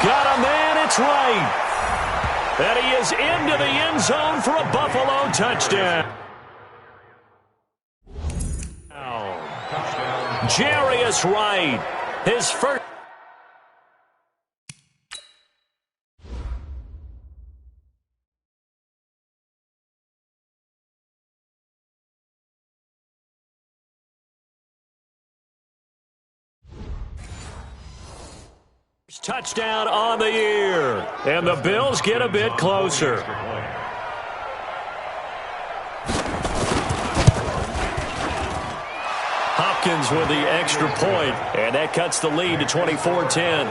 Got a man, it's right. And he is into the end zone for a Buffalo touchdown. Jarius Wright, his first. Touchdown on the year, and the Bills get a bit closer. Hopkins with the extra point, and that cuts the lead to 24-10.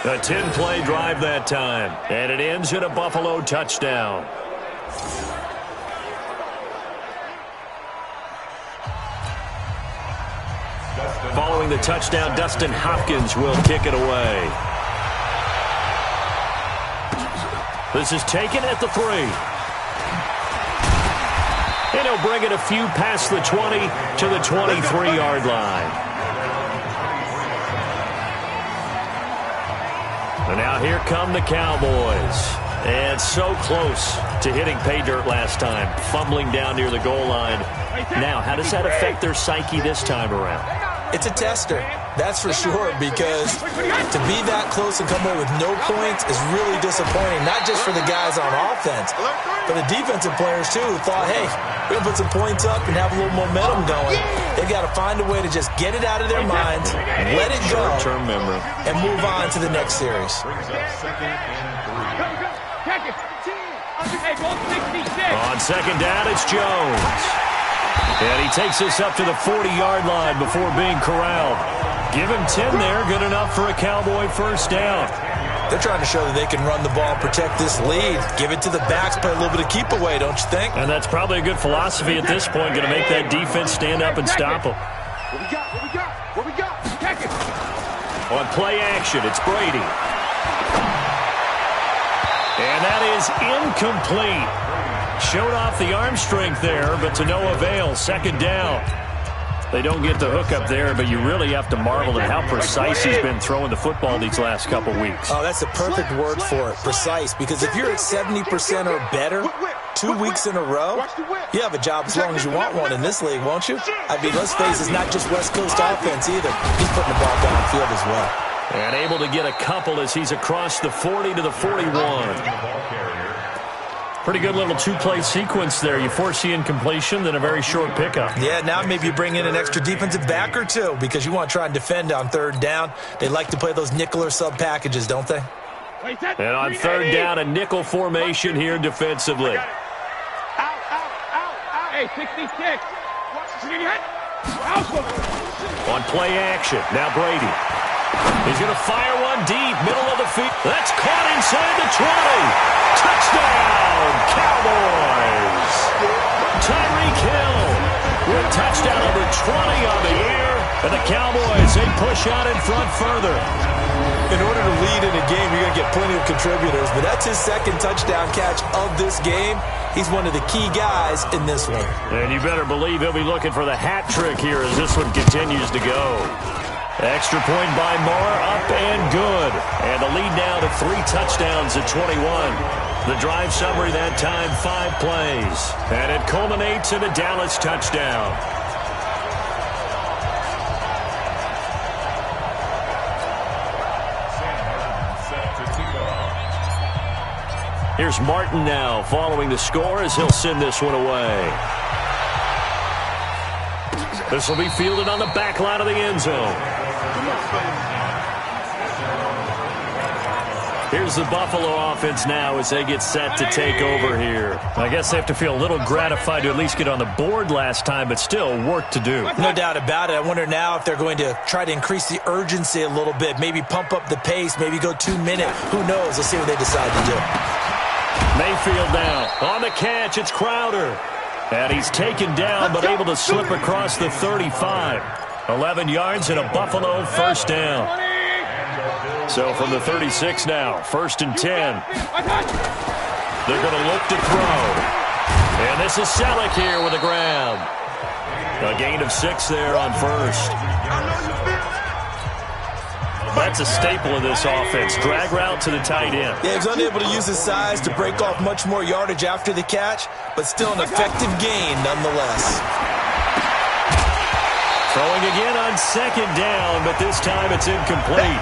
A 10-play drive that time, and it ends in a Buffalo touchdown. Following the touchdown, Dustin Hopkins will kick it away. This is taken at the 3. And he'll bring it a few past the 20 to the 23-yard line. And now here come the Cowboys. And so close to hitting pay dirt last time, fumbling down near the goal line. Now, how does that affect their psyche this time around? It's a tester, that's for sure, because to be that close and come away with no points is really disappointing, not just for the guys on offense, but the defensive players, too, who thought, hey, we're going to put some points up and have a little momentum going. They've got to find a way to just get it out of their minds, let it go, short-term memory, and move on to the next series. On 2nd down, it's Jones. And he takes us up to the 40-yard line before being corralled. Give him 10 there, good enough for a Cowboy first down. They're trying to show that they can run the ball and protect this lead. Give it to the backs, play a little bit of keep away, don't you think? And that's probably a good philosophy at this point, going to make that defense stand up and stop them. What we got? Check it. On play action, it's Brady. And that is incomplete. Showed off the arm strength there, but to no avail. 2nd down. They don't get the hook up there, but you really have to marvel at how precise he's been throwing the football these last couple weeks. Oh, that's the perfect word for it, precise, because if you're at 70% or better 2 weeks in a row, you have a job as long as you want one in this league, won't you? I mean, let's face it, it's not just West Coast offense either. He's putting the ball downfield as well. And able to get a couple as he's across the 40 to the 41. Pretty good little 2-play sequence there. You foresee incompletion, then a very short pickup. Yeah, now maybe you bring in an extra defensive back or two because you want to try and defend on 3rd down. They like to play those nickel or sub packages, don't they? And on 3rd down, a nickel formation here defensively. Hey, 66. On play action, now Brady. He's going to fire one deep, middle of the field. That's caught inside the 20. Touchdown, Cowboys. Tyreek Hill with touchdown number 20 on the year. And the Cowboys, they push out in front further. In order to lead in a game, you're going to get plenty of contributors, but that's his second touchdown catch of this game. He's one of the key guys in this one. And you better believe he'll be looking for the hat trick here as this one continues to go. Extra point by Moore, up and good. And the lead now to 3 touchdowns at 21. The drive summary that time, 5 plays. And it culminates in a Dallas touchdown. Here's Martin now following the score as he'll send this one away. This will be fielded on the back line of the end zone. Here's the Buffalo offense now as they get set to take over here. I guess they have to feel a little gratified to at least get on the board last time, but still work to do. No doubt about it. I wonder now if they're going to try to increase the urgency a little bit, maybe pump up the pace, maybe go 2-minute. Who knows? Let's see what they decide to do. Mayfield now. On the catch, it's Crowder. And he's taken down, but able to slip across the 35. 11 yards and a Buffalo first down. So from the 36 now, 1st and 10. They're going to look to throw. And this is Selleck here with a grab. A gain of 6 there on first. That's a staple of this offense. Drag route to the tight end. Yeah, he's unable to use his size to break off much more yardage after the catch, but still an effective gain nonetheless. Throwing again on 2nd down, but this time it's incomplete.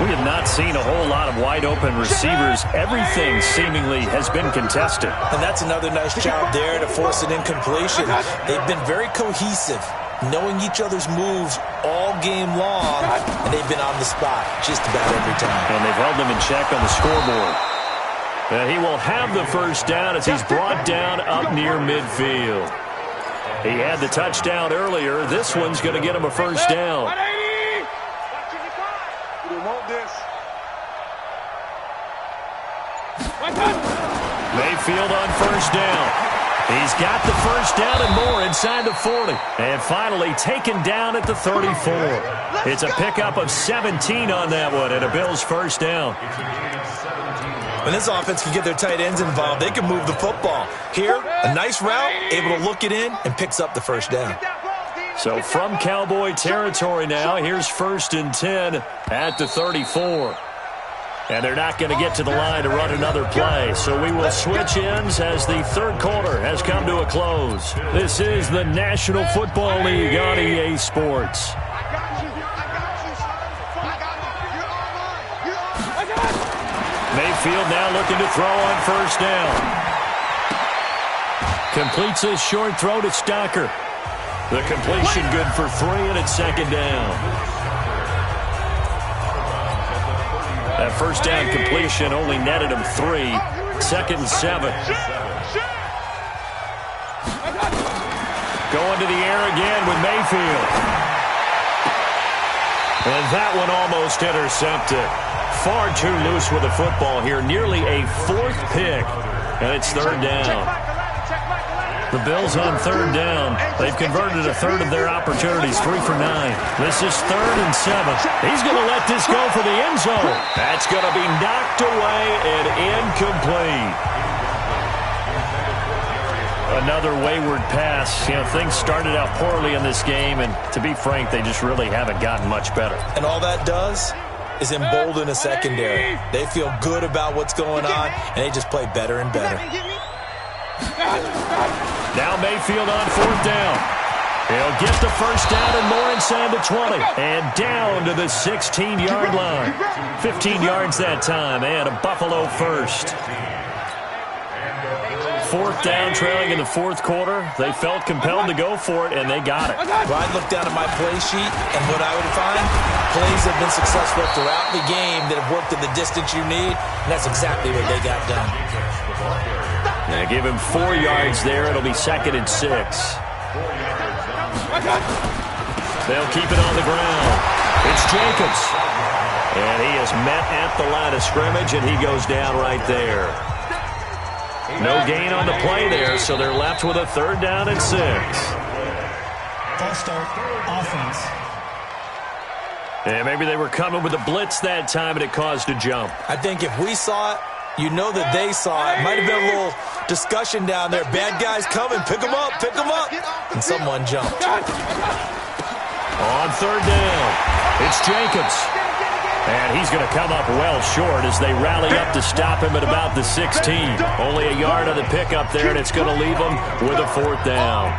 We have not seen a whole lot of wide-open receivers. Everything seemingly has been contested. And that's another nice job there to force an incompletion. They've been very cohesive, knowing each other's moves all game long, and they've been on the spot just about every time. And they've held them in check on the scoreboard. And he will have the first down as he's brought down up near midfield. He had the touchdown earlier. This one's going to get him a first down. Mayfield on first down. He's got the first down and more inside the 40. And finally taken down at the 34. It's a pickup of 17 on that one and a Bills first down. When this offense can get their tight ends involved, they can move the football. Here, a nice route, able to look it in, and picks up the first down. So from Cowboy territory now, here's 1st and 10 at the 34. And they're not going to get to the line to run another play. So we will switch ends as the 3rd quarter has come to a close. This is the National Football League on EA Sports. Mayfield now looking to throw on first down. Completes a short throw to Stocker. The completion good for 3, and it's 2nd down. That first down completion only netted him 3. 2nd and 7. Going to the air again with Mayfield. And that one almost intercepted. Far too loose with the football here. Nearly a 4th pick. And it's 3rd down. The Bills on 3rd down. They've converted a 1/3 of their opportunities, 3 for 9. This is 3rd and 7. He's going to let this go for the end zone. That's going to be knocked away and incomplete. Another wayward pass. You know, things started out poorly in this game, and to be frank, they just really haven't gotten much better. And all that does is embolden a secondary. They feel good about what's going on, and they just play better and better. Now Mayfield on 4th down. He'll get the first down and more inside the 20. And down to the 16-yard line. 15 yards that time, and a Buffalo first. 4th down, trailing in the 4th quarter. They felt compelled to go for it, and they got it. Well, I looked down at my play sheet, and what I would find, plays have been successful throughout the game that have worked in the distance you need, and that's exactly what they got done. They give him 4 yards there. It'll be 2nd and 6. They'll keep it on the ground. It's Jacobs. And he is met at the line of scrimmage, and he goes down right there. No gain on the play there, so they're left with a 3rd down and 6. False start, offense. And maybe they were coming with a blitz that time, and it caused a jump. I think if we saw it, you know that they saw it. Might have been a little discussion down there. Bad guys coming. Pick them up. Pick them up. And someone jumped. On third down, it's Jacobs. And he's going to come up well short as they rally up to stop him at about the 16. Only a yard on the pickup there, and it's going to leave him with a fourth down.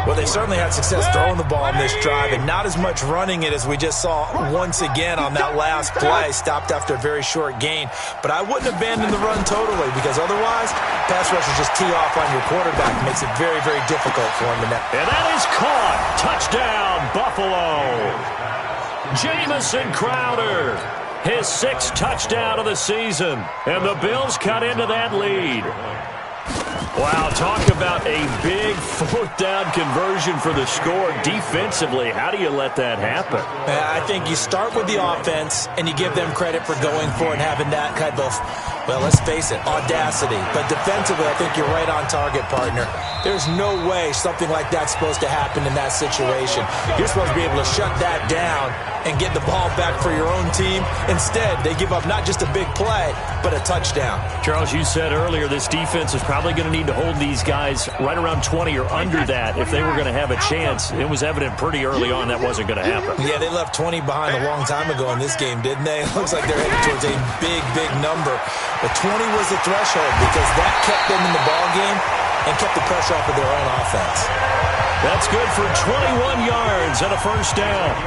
Well, they certainly had success throwing the ball on this drive, and not as much running it as we just saw once again on that last play. Stopped after a very short gain. But I wouldn't abandon the run totally, because otherwise, pass rushers just tee off on your quarterback. It makes it very, very difficult for him to net. And that is caught. Touchdown, Buffalo. Jamison Crowder, his 6th touchdown of the season, and the Bills cut into that lead. Wow, talk about a big fourth down conversion for the score. Defensively, how do you let that happen? I think you start with the offense, and you give them credit for going for it and having that kind of, well, let's face it, audacity. But defensively, I think you're right on target, partner. There's no way something like that's supposed to happen in that situation. You're supposed to be able to shut that down and get the ball back for your own team. Instead, they give up not just a big play, but a touchdown. Charles, you said earlier this defense is probably going to need to hold these guys right around 20 or under that if they were going to have a chance. It was evident pretty early on that wasn't going to happen. Yeah, they left 20 behind a long time ago in this game, didn't they? It looks like they're heading towards a big, big number. But 20 was the threshold because that kept them in the ball game and kept the pressure off of their own offense. That's good for 21 yards and a first down.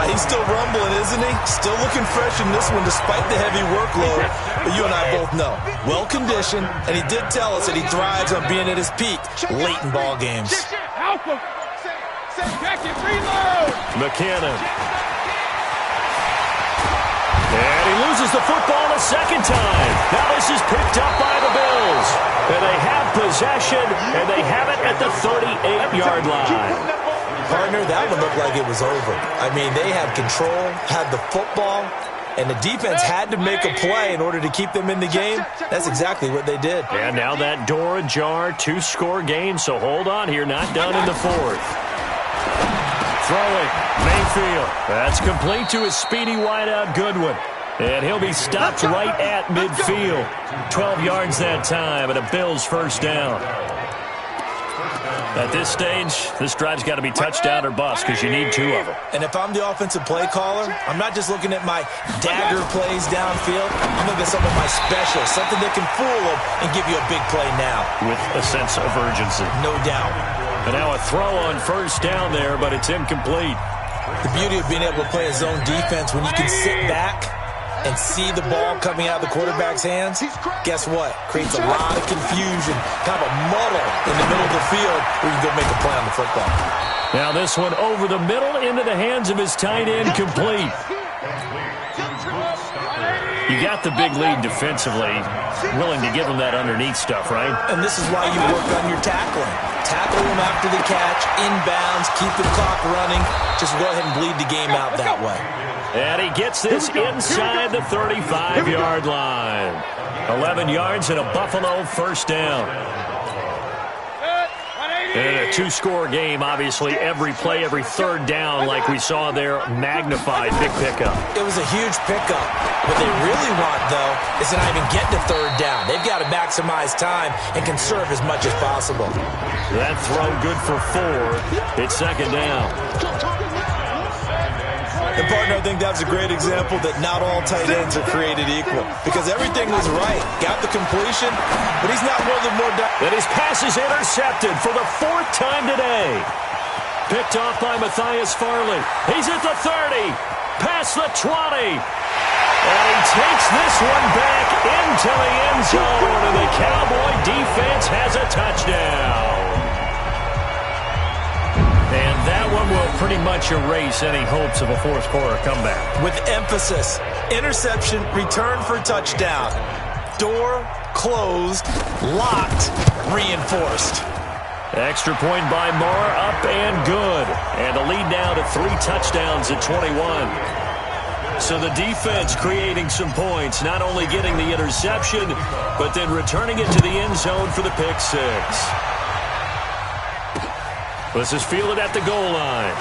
He's still rumbling, isn't he? Still looking fresh in this one despite the heavy workload. But you and I both know, well-conditioned, and he did tell us that he thrives on being at his peak late in ball games. McKinnon. And he loses the football a second time. Now this is picked up by the Bills. And they have possession, and they have it at the 38-yard line. Partner, that one looked like it was over. I mean, they had control, had the football, and the defense had to make a play in order to keep them in the game. That's exactly what they did. And now that door ajar, 2-score game, so hold on here, not done in the fourth. Throwing, Mayfield. That's complete to his speedy wideout, Goodwin. And he'll be stopped right at midfield. 12 yards that time, and a Bills first down. At this stage, this drive's got to be touchdown or bust because you need 2 of them. And if I'm the offensive play caller, I'm not just looking at my dagger plays downfield. I'm looking at some of my specials, something that can fool them and give you a big play now. With a sense of urgency. No doubt. And now a throw on first down there, but it's incomplete. The beauty of being able to play a zone defense when you can sit back and see the ball coming out of the quarterback's hands, guess what? Creates a lot of confusion, kind of a muddle in the middle of the field where you can go make a play on the football. Now this one over the middle into the hands of his tight end, complete. You got the big lead defensively, willing to give him that underneath stuff, right? And this is why you work on your tackling. Tackle him after the catch, inbounds, keep the clock running. Just go ahead and bleed the game out that way. And he gets this inside the 35-yard line. 11 yards and a Buffalo first down. And a 2-score game, obviously, every play, every third down, like we saw there, magnified, big pickup. It was a huge pickup. What they really want, though, is to not even get to third down. They've got to maximize time and conserve as much as possible. That throw good for 4. It's second down. And, partner, I think that's a great example that not all tight ends are created equal. Because everything was right. Got the completion, but he's not one of the more... And his pass is intercepted for the 4th time today. Picked off by Matthias Farley. He's at the 30. Past the 20. And he takes this one back into the end zone. And the Cowboy defense has a touchdown. And that one will pretty much erase any hopes of a fourth-quarter comeback. With emphasis, interception, return for touchdown. Door closed, locked, reinforced. Extra point by Moore, up and good. And the lead now to 3 touchdowns at 21. So the defense creating some points, not only getting the interception, but then returning it to the end zone for the pick 6. This is fielded at the goal line.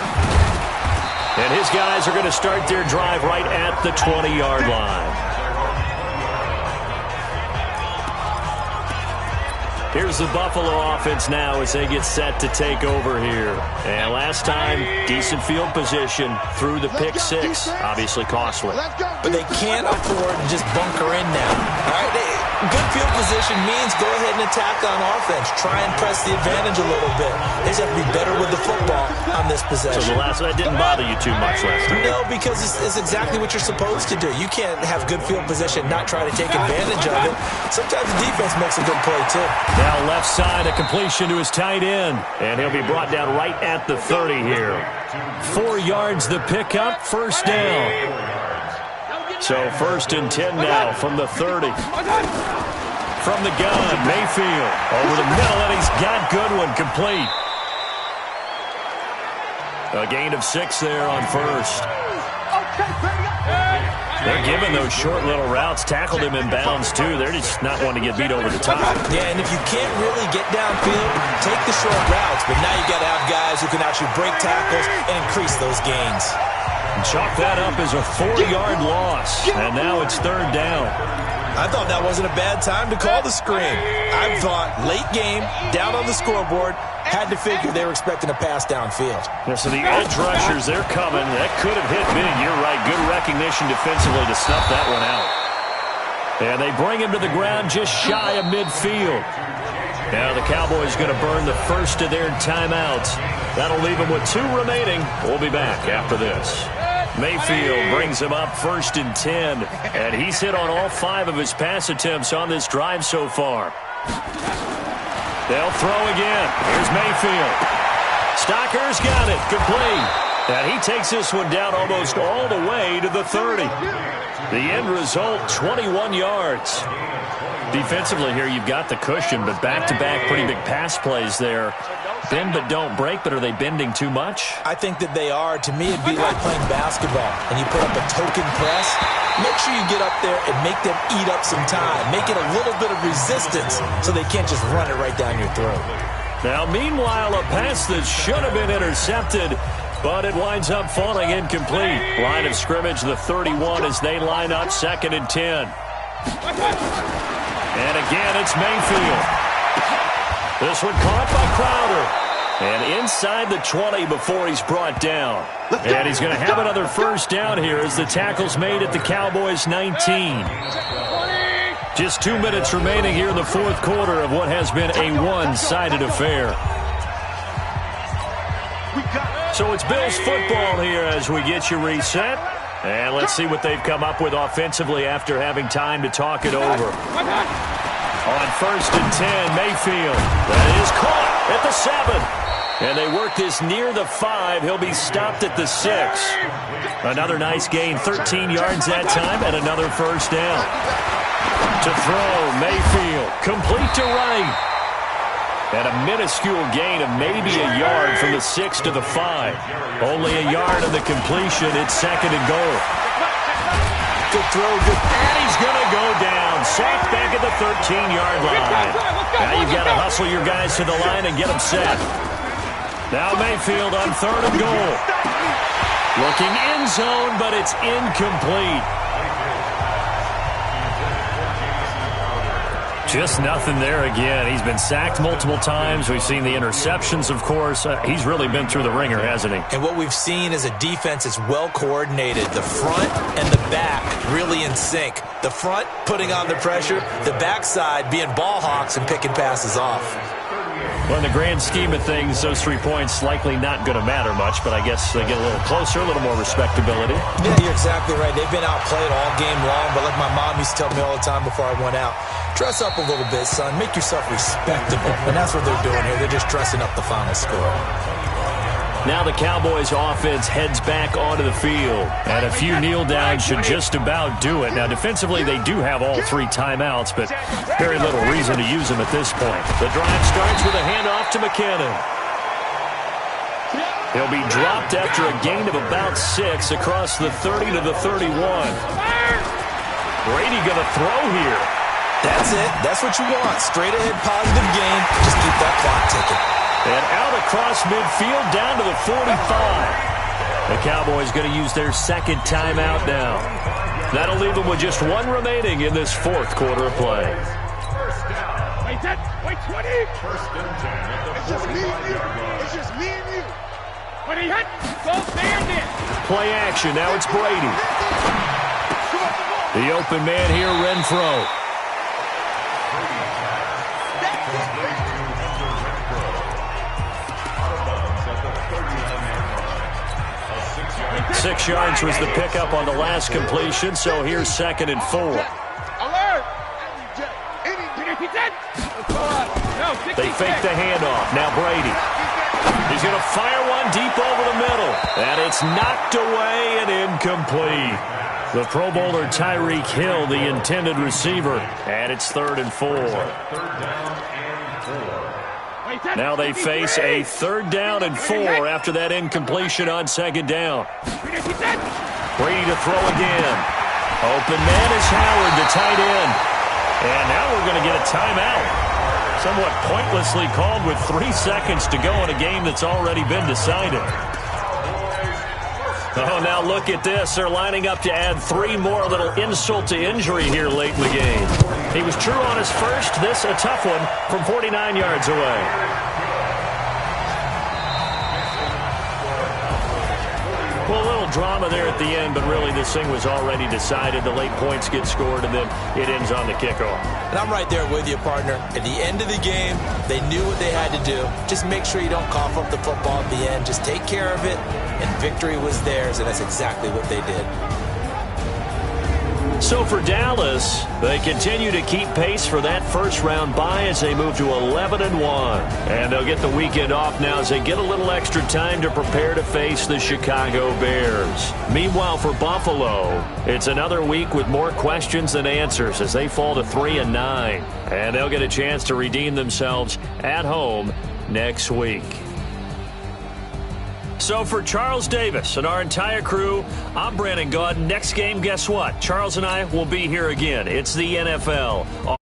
And his guys are going to start their drive right at the 20-yard line. Here's the Buffalo offense now as they get set to take over here. And last time, decent field position through the pick six. Obviously costly. But they can't afford to just bunker in now. All right, good field position means go ahead and attack on offense. Try and press the advantage a little bit. They just have to be better with the football on this possession. So that didn't bother you too much last time? No, because it's exactly what you're supposed to do. You can't have good field position, not try to take advantage of it. Sometimes the defense makes a good play, too. Now left side, a completion to his tight end. And he'll be brought down right at the 30 here. 4 yards the pickup, first down. So 1st and 10 now from the 30. From the gun, Mayfield over the middle, and he's got Goodwin complete. A gain of 6 there on first. They're giving those short little routes, tackled him in bounds, too. They're just not wanting to get beat over the top. Yeah, and if you can't really get downfield, take the short routes. But now you got to have guys who can actually break tackles and increase those gains. Chalk that up as a 4-yard loss, and now it's 3rd down. I thought that wasn't a bad time to call the screen. I thought late game, down on the scoreboard, had to figure they were expecting a pass downfield. Yeah, so the edge rushers, they're coming. That could have hit big. You're right. Good recognition defensively to snuff that one out. And they bring him to the ground just shy of midfield. Now the Cowboys going to burn the first of their timeouts. That'll leave them with 2 remaining. We'll be back after this. Mayfield brings him up 1st and 10. And he's hit on all 5 of his pass attempts on this drive so far. They'll throw again. Here's Mayfield. Stocker's got it. Complete. And he takes this one down almost all the way to the 30. The end result, 21 yards. Defensively here, you've got the cushion, but back-to-back pretty big pass plays there. Bend but don't break, but are they bending too much? I think that they are. To me, it'd be like playing basketball, and you put up a token press. Make sure you get up there and make them eat up some time. Make it a little bit of resistance so they can't just run it right down your throat. Now, meanwhile, a pass that should have been intercepted, but it winds up falling incomplete. Line of scrimmage, the 31 as they line up 2nd and 10. And again, it's Mayfield. This one caught by Crowder. And inside the 20 before he's brought down. And he's going to have another first down here as the tackle's made at the Cowboys' 19. Just 2 minutes remaining here in the 4th quarter of what has been a one-sided affair. So it's Bills football here as we get you reset. And let's see what they've come up with offensively after having time to talk it over. On 1st and 10, Mayfield. That is caught at the 7. And they work this near the 5. He'll be stopped at the 6. Another nice gain, 13 yards that time, and another first down. To throw, Mayfield. Complete to right. And a minuscule gain of maybe a yard from the 6 to the 5. Only a yard of the completion. It's 2nd and goal. Good throw, good. And he's going to go down. Sacked back at the 13-yard line. Now you've got to hustle your guys to the line and get them set. Now Mayfield on 3rd and goal. Looking end zone, but it's incomplete. Just nothing there again. He's been sacked multiple times. We've seen the interceptions, of course. He's really been through the ringer, hasn't he? And what we've seen is a defense that's well coordinated. The front and the back really in sync. The front putting on the pressure. The backside being ball hawks and picking passes off. Well, in the grand scheme of things, those 3 points likely not going to matter much, but I guess they get a little closer, a little more respectability. Yeah, you're exactly right. They've been outplayed all game long, but like my mom used to tell me all the time before I went out, dress up a little bit, son. Make yourself respectable. And that's what they're doing here. They're just dressing up the final score. Now the Cowboys offense heads back onto the field. And a few kneel downs should just about do it. Now defensively they do have all 3 timeouts, but very little reason to use them at this point. The drive starts with a handoff to McKinnon. He'll be dropped after a gain of about 6 across the 30 to the 31. Brady going to throw here. That's it. That's what you want. Straight ahead positive gain. Just keep that clock ticking. And out across midfield down to the 45. The Cowboys going to use their second timeout now. That'll leave them with just one remaining in this fourth quarter of play. Wait, 20. First and 10 at the It's just me and you. 45-yard line. It's just me and you. When he hit, go stand in. Play action. Now it's Brady. The open man here, Renfro. Complete to Hunter Renfro. Out of bounds at the 39-yard line. A 6-yard 6 yards was the pickup on the last completion, so here's 2nd and 4. Alert! They fake the handoff. Now Brady. He's going to fire one deep over the middle. And it's knocked away and incomplete. The Pro Bowler Tyreek Hill, the intended receiver. And it's 3rd and 4. 3rd down and 4. Now they face a 3rd down and 4 after that incompletion on 2nd down. Brady to throw again. Open man is Howard, the tight end. And now we're going to get a timeout. Somewhat pointlessly called with 3 seconds to go in a game that's already been decided. Oh, now look at this. They're lining up to add 3 more. A little insult to injury here late in the game. He was true on his first. This a tough one from 49 yards away. Well, a little drama there at the end, but really this thing was already decided. The late points get scored, and then it ends on the kickoff. And I'm right there with you, partner. At the end of the game, they knew what they had to do. Just make sure you don't cough up the football at the end. Just take care of it, and victory was theirs, and that's exactly what they did. So for Dallas, they continue to keep pace for that first-round bye as they move to 11-1. And they'll get the weekend off now as they get a little extra time to prepare to face the Chicago Bears. Meanwhile, for Buffalo, it's another week with more questions than answers as they fall to 3-9. And they'll get a chance to redeem themselves at home next week. So for Charles Davis and our entire crew, I'm Brandon Gaudin. Next game, guess what? Charles and I will be here again. It's the NFL.